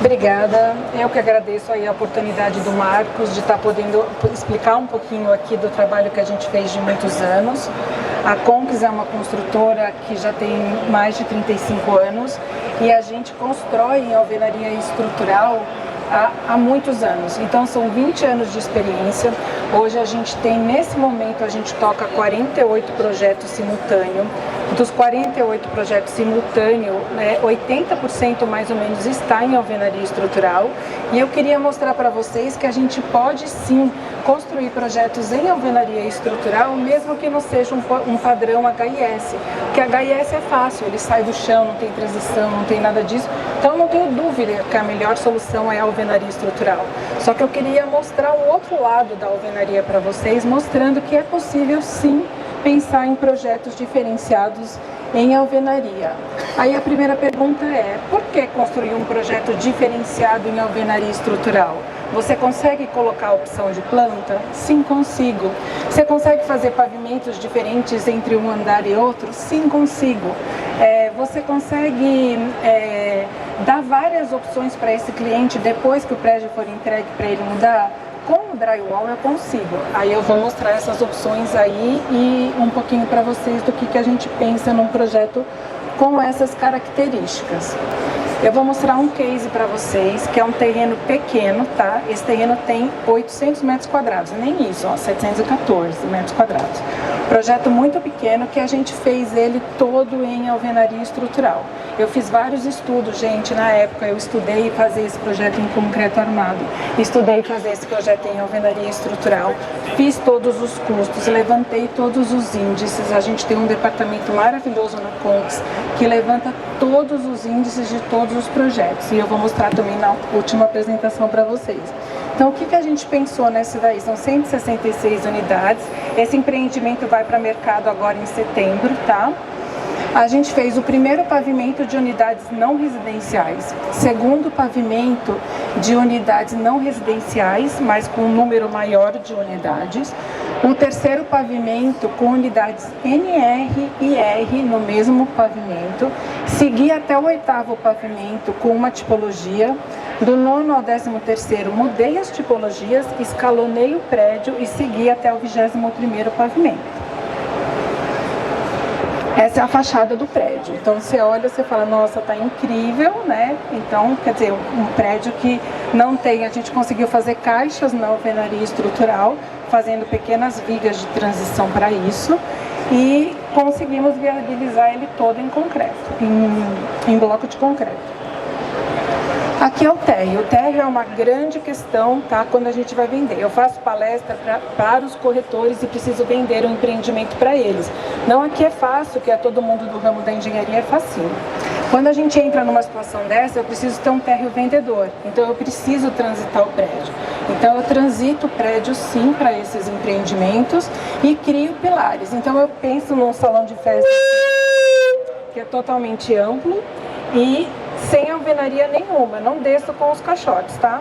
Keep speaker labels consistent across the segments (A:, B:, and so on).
A: Obrigada. Eu que agradeço aí a oportunidade do Marcos de estar podendo explicar um pouquinho aqui do trabalho que a gente fez de muitos anos. A Conquis é uma construtora que já tem mais de 35 anos e a gente constrói em alvenaria estrutural há muitos anos. Então são 20 anos de experiência. Hoje a gente tem, nesse momento, a gente toca 48 projetos simultâneos. Dos 48 projetos simultâneos, 80% mais ou menos está em alvenaria estrutural. E eu queria mostrar para vocês que a gente pode sim construir projetos em alvenaria estrutural, mesmo que não seja um padrão HIS. Porque HIS é fácil, ele sai do chão, não tem transição, não tem nada disso. Então não tenho dúvida que a melhor solução é a alvenaria estrutural. Só que eu queria mostrar o outro lado da alvenaria para vocês, mostrando que é possível sim pensar em projetos diferenciados em alvenaria. Aí a primeira pergunta é, por que construir um projeto diferenciado em alvenaria estrutural? Você consegue colocar a opção de planta? Sim, consigo. Você consegue fazer pavimentos diferentes entre um andar e outro? Sim, consigo. Você consegue dar várias opções para esse cliente depois que o prédio for entregue para ele mudar? Com o drywall eu consigo. Aí eu vou mostrar essas opções aí e um pouquinho para vocês do que a gente pensa num projeto com essas características. Eu vou mostrar um case para vocês, que é um terreno pequeno, tá? Esse terreno tem 800 metros quadrados, nem isso, ó, 714 metros quadrados. Projeto muito pequeno que a gente fez ele todo em alvenaria estrutural. Eu fiz vários estudos, gente, na época eu estudei fazer esse projeto em concreto armado, estudei fazer esse projeto em alvenaria estrutural, fiz todos os custos, levantei todos os índices, a gente tem um departamento maravilhoso na Conquis que levanta todos os índices de todos os projetos e eu vou mostrar também na última apresentação para vocês. Então, o que a gente pensou nessa daí? São 166 unidades, esse empreendimento vai para mercado agora em setembro, tá? A gente fez o primeiro pavimento de unidades não residenciais, segundo pavimento de unidades não residenciais, mas com um número maior de unidades, o terceiro pavimento com unidades NR e R no mesmo pavimento, segui até o oitavo pavimento com uma tipologia, do 9º ao 13º mudei as tipologias, escalonei o prédio e segui até o 21º pavimento. Essa é a fachada do prédio. Então você olha, você fala, nossa, tá incrível, né? Então, quer dizer, um prédio que não tem, a gente conseguiu fazer caixas na alvenaria estrutural, fazendo pequenas vigas de transição para isso e conseguimos viabilizar ele todo em concreto, em bloco de concreto. Aqui é o térreo. O térreo é uma grande questão, tá? Quando a gente vai vender. Eu faço palestra para os corretores e preciso vender um empreendimento para eles. Não aqui é fácil, que é todo mundo do ramo da engenharia, é facinho. Quando a gente entra numa situação dessa, eu preciso ter um térreo vendedor. Então eu preciso transitar o prédio. Então eu transito o prédio sim para esses empreendimentos e crio pilares. Então eu penso num salão de festa que é totalmente amplo e sem alvenaria nenhuma, não desço com os caixotes, tá?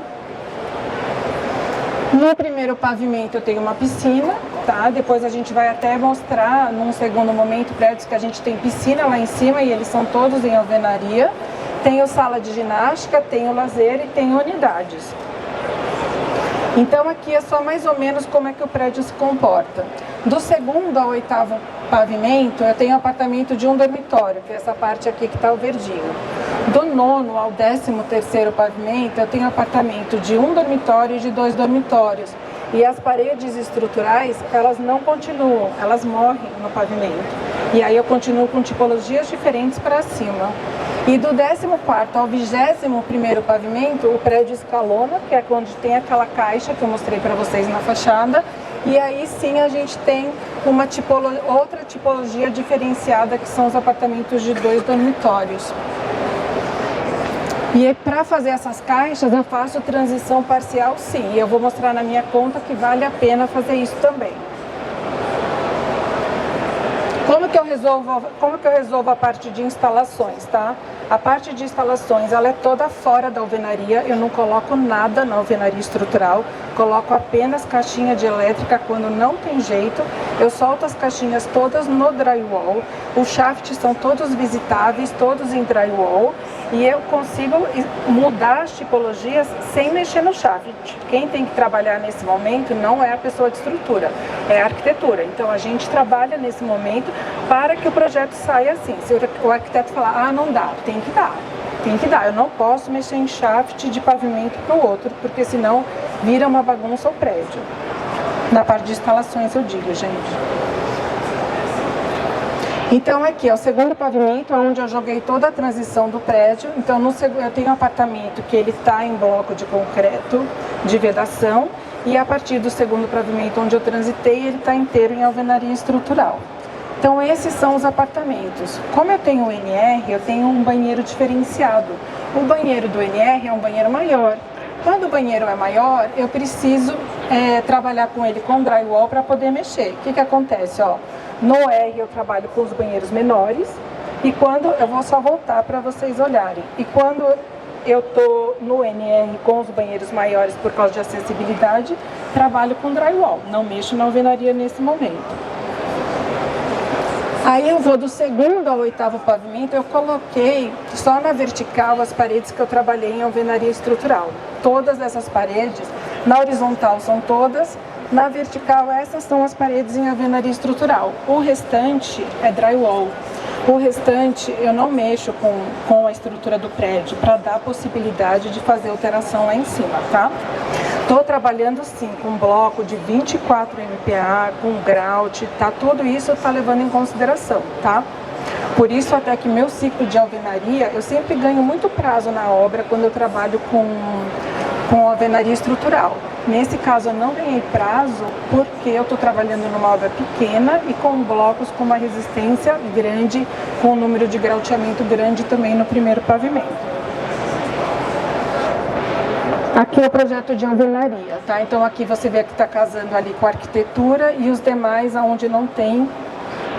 A: No primeiro pavimento eu tenho uma piscina, tá? Depois a gente vai até mostrar, num segundo momento, prédios que a gente tem piscina lá em cima e eles são todos em alvenaria. Tenho sala de ginástica, tenho lazer e tenho unidades. Então aqui é só mais ou menos como é que o prédio se comporta. Do segundo ao oitavo pavimento, eu tenho apartamento de um dormitório, que é essa parte aqui que está o verdinho. Do 9º ao 13º pavimento, eu tenho apartamento de um dormitório e de 2 dormitórios. E as paredes estruturais, elas não continuam, elas morrem no pavimento. E aí eu continuo com tipologias diferentes para cima. E do 14º ao 21º pavimento, o prédio escalona, que é onde tem aquela caixa que eu mostrei para vocês na fachada. E aí sim a gente tem uma outra tipologia diferenciada, que são os apartamentos de 2 dormitórios. E para fazer essas caixas eu faço transição parcial sim, e eu vou mostrar na minha conta que vale a pena fazer isso também. Como que eu que eu resolvo a parte de instalações, tá? A parte de instalações, ela é toda fora da alvenaria, eu não coloco nada na alvenaria estrutural, coloco apenas caixinha de elétrica quando não tem jeito, eu solto as caixinhas todas no drywall, os shafts são todos visitáveis, todos em drywall, e eu consigo mudar as tipologias sem mexer no shaft. Quem tem que trabalhar nesse momento não é a pessoa de estrutura, é a arquitetura. Então a gente trabalha nesse momento para que o projeto saia assim. Se o arquiteto falar, não dá, tem que dar. Tem que dar. Eu não posso mexer em shaft de pavimento para o outro, porque senão vira uma bagunça o prédio. Na parte de instalações eu digo, gente. Então aqui é o segundo pavimento, onde eu joguei toda a transição do prédio. Então eu tenho um apartamento que ele está em bloco de concreto, de vedação, e a partir do segundo pavimento onde eu transitei, ele está inteiro em alvenaria estrutural. Então esses são os apartamentos. Como eu tenho o NR, eu tenho um banheiro diferenciado. O banheiro do NR é um banheiro maior. Quando o banheiro é maior, eu preciso trabalhar com ele com drywall para poder mexer. O que acontece? No R eu trabalho com os banheiros menores, e quando eu vou só voltar para vocês olharem. E quando eu estou no NR com os banheiros maiores por causa de acessibilidade, trabalho com drywall, não mexo na alvenaria nesse momento. Aí eu vou do segundo ao oitavo pavimento, eu coloquei só na vertical as paredes que eu trabalhei em alvenaria estrutural. Todas essas paredes, na horizontal são todas, na vertical essas são as paredes em alvenaria estrutural. O restante é drywall. O restante eu não mexo com a estrutura do prédio para dar a possibilidade de fazer alteração lá em cima, tá? Estou trabalhando sim com bloco de 24 MPa, com grout, tá? Tudo isso está levando em consideração, tá? Por isso até que meu ciclo de alvenaria, eu sempre ganho muito prazo na obra quando eu trabalho com alvenaria estrutural. Nesse caso eu não ganhei prazo porque eu estou trabalhando numa obra pequena e com blocos com uma resistência grande, com um número de grauteamento grande também no primeiro pavimento. Aqui é o projeto de alvenaria, tá? Então aqui você vê que está casando ali com a arquitetura, e os demais aonde não tem,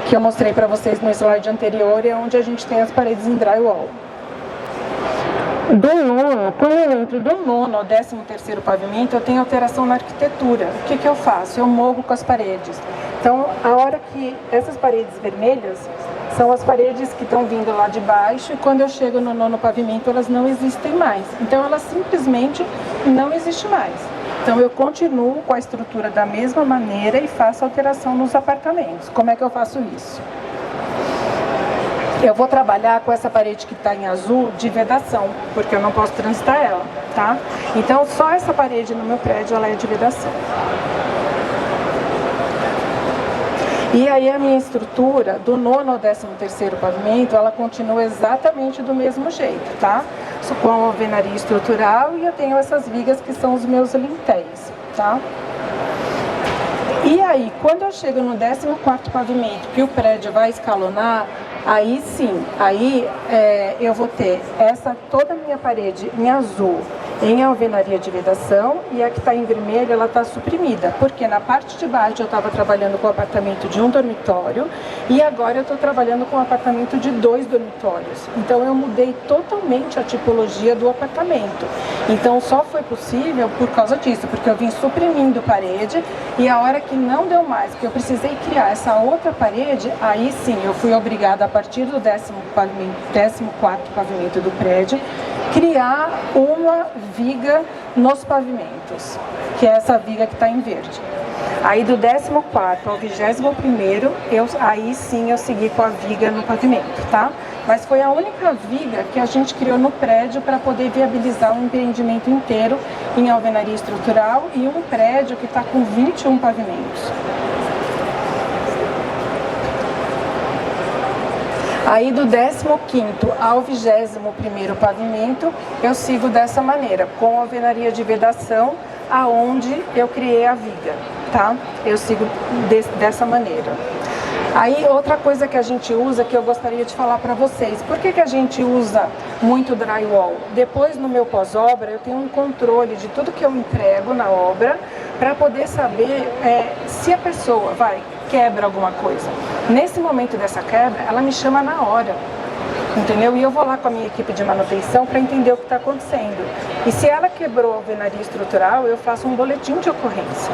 A: que eu mostrei para vocês no slide anterior, é onde a gente tem as paredes em drywall. Quando eu entro do nono ao 13º pavimento, eu tenho alteração na arquitetura. O que eu faço? Eu morro com as paredes. Então, a hora que essas paredes vermelhas são as paredes que estão vindo lá de baixo, e quando eu chego no nono pavimento, elas não existem mais. Então, elas simplesmente não existem mais. Então, eu continuo com a estrutura da mesma maneira e faço alteração nos apartamentos. Como é que eu faço isso? Eu vou trabalhar com essa parede que está em azul de vedação, porque eu não posso transitar ela, tá? Então, só essa parede no meu prédio, ela é de vedação. E aí a minha estrutura, do nono ao 13º pavimento, ela continua exatamente do mesmo jeito, tá? Com a alvenaria estrutural, e eu tenho essas vigas que são os meus lintéis, tá? E aí, quando eu chego no 14º pavimento, que o prédio vai escalonar, aí sim, eu vou ter toda a minha parede em azul, em alvenaria de vedação, e a que está em vermelho, ela está suprimida, porque na parte de baixo eu estava trabalhando com o apartamento de um dormitório, e agora eu estou trabalhando com um apartamento de 2 dormitórios. Então eu mudei totalmente a tipologia do apartamento. Então só foi possível por causa disso, porque eu vim suprimindo parede, e a hora que não deu mais, que eu precisei criar essa outra parede, aí sim eu fui obrigada, a partir do 14º pavimento do prédio, criar uma viga nos pavimentos, que é essa viga que está em verde. Aí do 14º ao 21º, aí sim eu segui com a viga no pavimento, tá? Mas foi a única viga que a gente criou no prédio para poder viabilizar o empreendimento inteiro em alvenaria estrutural, e um prédio que está com 21 pavimentos. Aí do 15º ao 21º pavimento, eu sigo dessa maneira, com alvenaria de vedação, aonde eu criei a viga, tá? Eu sigo dessa maneira. Aí outra coisa que a gente usa, que eu gostaria de falar para vocês, por que a gente usa muito drywall? Depois, no meu pós-obra, eu tenho um controle de tudo que eu entrego na obra, para poder saber se a pessoa quebra alguma coisa. Nesse momento dessa quebra, ela me chama na hora, entendeu? E eu vou lá com a minha equipe de manutenção para entender o que está acontecendo. E se ela quebrou a alvenaria estrutural, eu faço um boletim de ocorrência,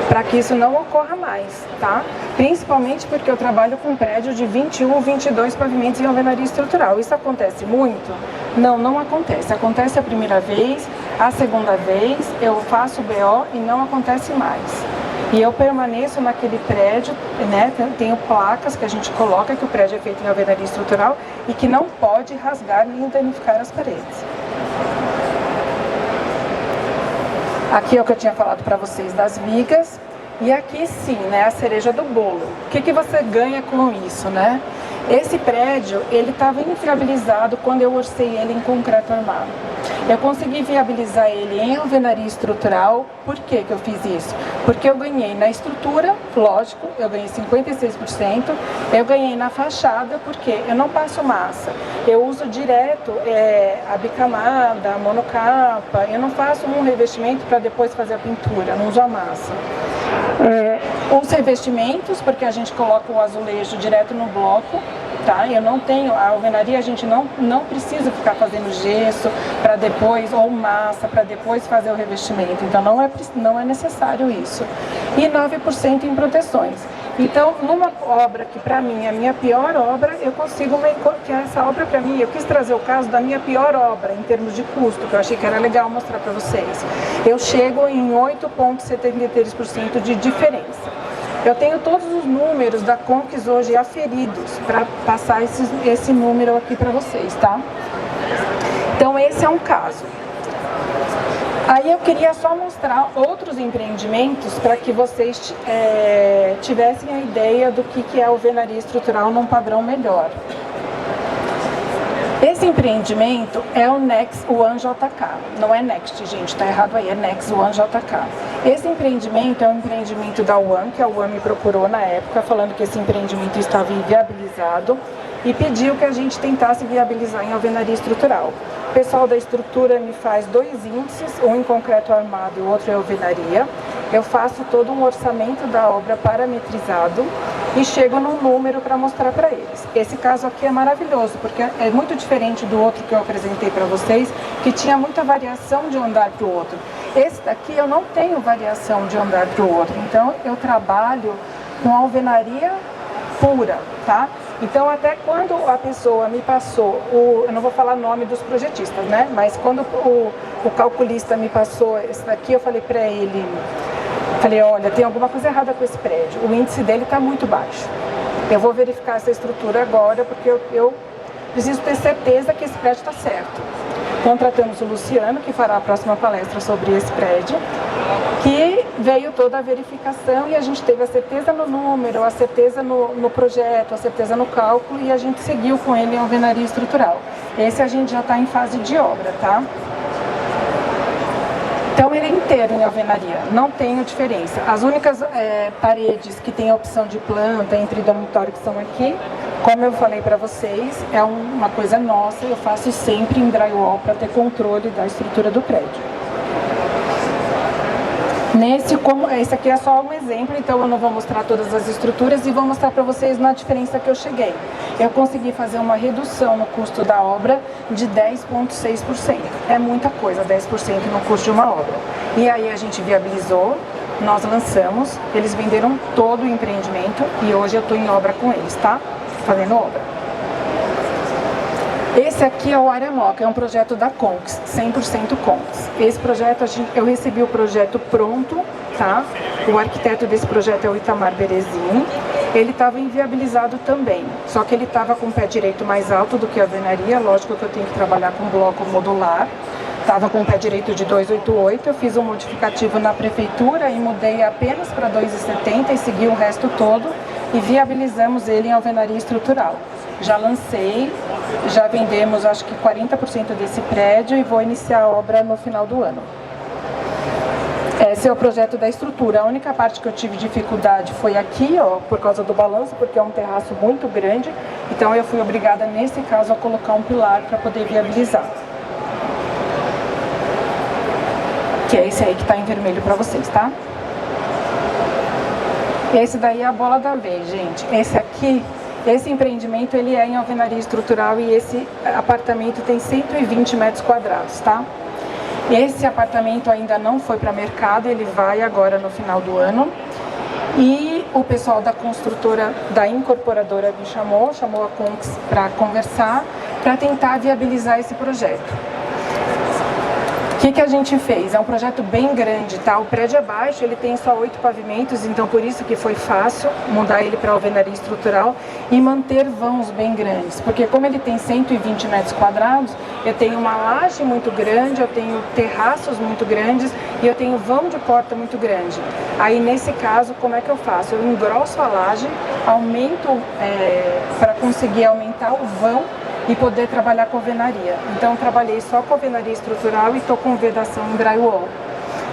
A: para que isso não ocorra mais, tá? Principalmente porque eu trabalho com um prédio de 21, 22 pavimentos em alvenaria estrutural. Isso acontece muito? Não, não acontece. Acontece a primeira vez, a segunda vez, eu faço o BO e não acontece mais. E eu permaneço naquele prédio, né? Tenho placas que a gente coloca que o prédio é feito em alvenaria estrutural e que não pode rasgar nem danificar as paredes. Aqui é o que eu tinha falado para vocês das vigas. E aqui sim, né, a cereja do bolo. O que você ganha com isso, né? Esse prédio, ele estava inviabilizado quando eu orcei ele em concreto armado. Eu consegui viabilizar ele em alvenaria estrutural. Por que eu fiz isso? Porque eu ganhei na estrutura, lógico, eu ganhei 56%, eu ganhei na fachada, porque eu não passo massa, eu uso direto a bicamada, a monocapa, eu não faço um revestimento para depois fazer a pintura, não uso a massa. Os revestimentos, porque a gente coloca o azulejo direto no bloco, tá? Eu não tenho, a alvenaria a gente não precisa ficar fazendo gesso para depois, ou massa para depois fazer o revestimento, então não é necessário isso. E 9% em proteções. Então, numa obra que para mim é a minha pior obra, eu consigo, que essa obra para mim, eu quis trazer o caso da minha pior obra em termos de custo, que eu achei que era legal mostrar para vocês. Eu chego em 8,73% de diferença. Eu tenho todos os números da Conquis hoje aferidos para passar esse número aqui para vocês, tá? Então, esse é um caso. Aí eu queria só mostrar outros empreendimentos para que vocês tivessem a ideia do que é alvenaria estrutural num padrão melhor. Esse empreendimento é o Next One JK, não é Next, gente, tá errado aí, é Next One JK. Esse empreendimento é um empreendimento da One, que a One me procurou na época, falando que esse empreendimento estava inviabilizado e pediu que a gente tentasse viabilizar em alvenaria estrutural. O pessoal da estrutura me faz 2 índices, um em concreto armado e o outro em alvenaria. Eu faço todo um orçamento da obra parametrizado e chego num número para mostrar para eles. Esse caso aqui é maravilhoso, porque é muito diferente do outro que eu apresentei para vocês, que tinha muita variação de um andar para o outro. Esse daqui eu não tenho variação de um andar para o outro, então eu trabalho com alvenaria pura, tá? Então, até quando a pessoa me passou, eu não vou falar nome dos projetistas, né? Mas quando o calculista me passou esse daqui, eu falei para ele, olha, tem alguma coisa errada com esse prédio, o índice dele está muito baixo. Eu vou verificar essa estrutura agora, porque eu preciso ter certeza que esse prédio está certo. Contratamos o Luciano, que fará a próxima palestra sobre esse prédio, que veio toda a verificação e a gente teve a certeza no número, a certeza no projeto, a certeza no cálculo e a gente seguiu com ele em alvenaria estrutural. Esse a gente já está em fase de obra, tá? Então ele é inteiro em alvenaria, não tem diferença. As únicas paredes que tem a opção de planta entre dormitório que são aqui, como eu falei para vocês, é uma coisa nossa, eu faço sempre em drywall para ter controle da estrutura do prédio. Esse aqui é só um exemplo, então eu não vou mostrar todas as estruturas e vou mostrar para vocês na diferença que eu cheguei. Eu consegui fazer uma redução no custo da obra de 10,6%. É muita coisa, 10% no custo de uma obra. E aí a gente viabilizou, nós lançamos, eles venderam todo o empreendimento e hoje eu estou em obra com eles, tá? Fazendo obra. Esse aqui é o Área Moca, é um projeto da Conquis, 100% Conquis. Esse projeto, eu recebi o projeto pronto, tá? O arquiteto desse projeto é o Itamar Berezini. Ele estava inviabilizado também, só que ele estava com o pé direito mais alto do que a alvenaria, lógico que eu tenho que trabalhar com bloco modular. Estava com o pé direito de 288, eu fiz um modificativo na prefeitura e mudei apenas para 2,70 e segui o resto todo e viabilizamos ele em alvenaria estrutural. Já lancei, já vendemos acho que 40% desse prédio e vou iniciar a obra no final do ano. Esse é o projeto da estrutura. A única parte que eu tive dificuldade foi aqui, ó, por causa do balanço, porque é um terraço muito grande. Então eu fui obrigada, nesse caso, a colocar um pilar para poder viabilizar. Que é esse aí que está em vermelho para vocês, tá? Esse daí é a bola da vez, gente. Esse aqui aqui, esse empreendimento ele é em alvenaria estrutural e esse apartamento tem 120 metros quadrados, tá? Esse apartamento ainda não foi para mercado, ele vai agora no final do ano. E o pessoal da construtora, da incorporadora me chamou a Conx para conversar, para tentar viabilizar esse projeto. O que a gente fez? É um projeto bem grande, tá? O prédio é baixo, ele tem só 8 pavimentos, então por isso que foi fácil mudar ele para alvenaria estrutural e manter vãos bem grandes, porque como ele tem 120 metros quadrados, eu tenho uma laje muito grande, eu tenho terraços muito grandes e eu tenho vão de porta muito grande. Aí nesse caso, como é que eu faço? Eu engrosso a laje, aumento para conseguir aumentar o vão e poder trabalhar com alvenaria. Então trabalhei só com alvenaria estrutural e estou com vedação em drywall.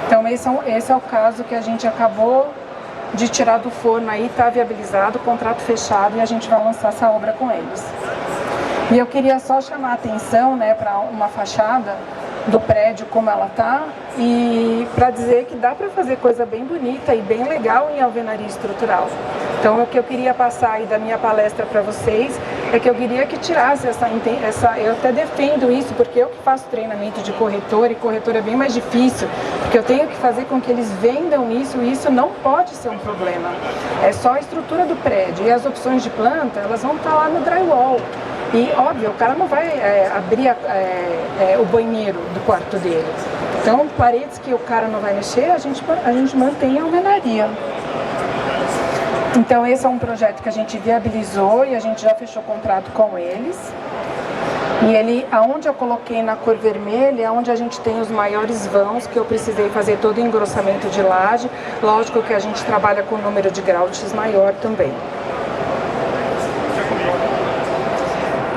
A: Então esse é o caso que a gente acabou de tirar do forno aí, está viabilizado, contrato fechado e a gente vai lançar essa obra com eles. E eu queria só chamar a atenção, né, para uma fachada do prédio como ela tá e para dizer que dá para fazer coisa bem bonita e bem legal em alvenaria estrutural. Então o que eu queria passar aí da minha palestra para vocês é que eu queria que tirasse essa, eu até defendo isso porque eu que faço treinamento de corretor e corretor é bem mais difícil, porque eu tenho que fazer com que eles vendam isso e isso não pode ser um problema. É só a estrutura do prédio e as opções de planta, elas vão estar lá no drywall. E, óbvio, o cara não vai abrir o banheiro do quarto dele. Então, paredes que o cara não vai mexer, a gente mantém a alvenaria. Então, esse é um projeto que a gente viabilizou e a gente já fechou contrato com eles. E ele, aonde eu coloquei na cor vermelha, é onde a gente tem os maiores vãos, que eu precisei fazer todo o engrossamento de laje. Lógico que a gente trabalha com o número de grautes maior também.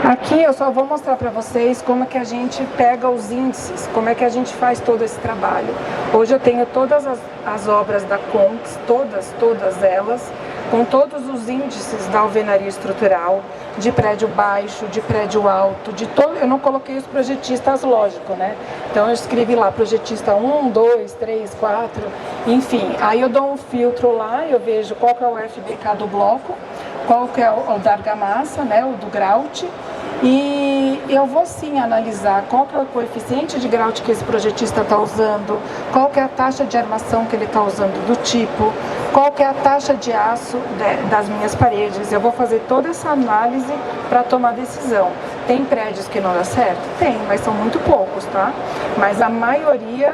A: Aqui eu só vou mostrar para vocês como é que a gente pega os índices, como é que a gente faz todo esse trabalho. Hoje eu tenho todas as obras da Conx, todas elas, com todos os índices da alvenaria estrutural, de prédio baixo, de prédio alto, eu não coloquei os projetistas, lógico, né? Então eu escrevi lá, projetista 1, 2, 3, 4, enfim. Aí eu dou um filtro lá, eu vejo qual que é o FBK do bloco, qual que é o da argamassa, né, o do grout, e eu vou sim analisar qual que é o coeficiente de grout que esse projetista está usando, qual que é a taxa de armação que ele está usando do tipo, qual que é a taxa de aço das minhas paredes. Eu vou fazer toda essa análise para tomar decisão. Tem prédios que não dá certo? Tem, mas são muito poucos, tá? Mas a maioria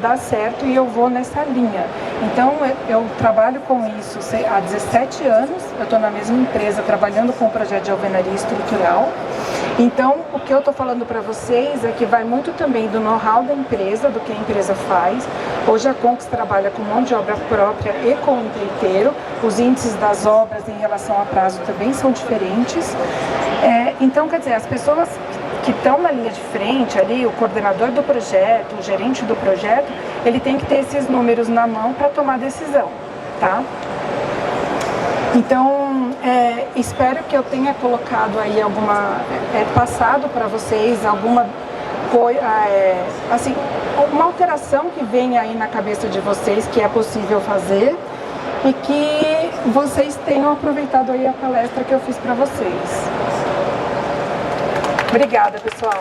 A: dá certo e eu vou nessa linha. Então eu trabalho com isso há 17 anos, eu estou na mesma empresa trabalhando com o projeto de alvenaria estrutural. Então o que eu estou falando para vocês é que vai muito também do know-how da empresa, do que a empresa faz. Hoje a Conx trabalha com mão de obra própria e com o empreiteiro. Os índices das obras em relação a prazo também são diferentes. Então, quer dizer, as pessoas que estão na linha de frente ali, o coordenador do projeto, o gerente do projeto, ele tem que ter esses números na mão para tomar decisão, tá? Então, espero que eu tenha colocado aí passado para vocês alguma coisa, assim, uma alteração que venha aí na cabeça de vocês que é possível fazer e que vocês tenham aproveitado aí a palestra que eu fiz para vocês. Obrigada, pessoal.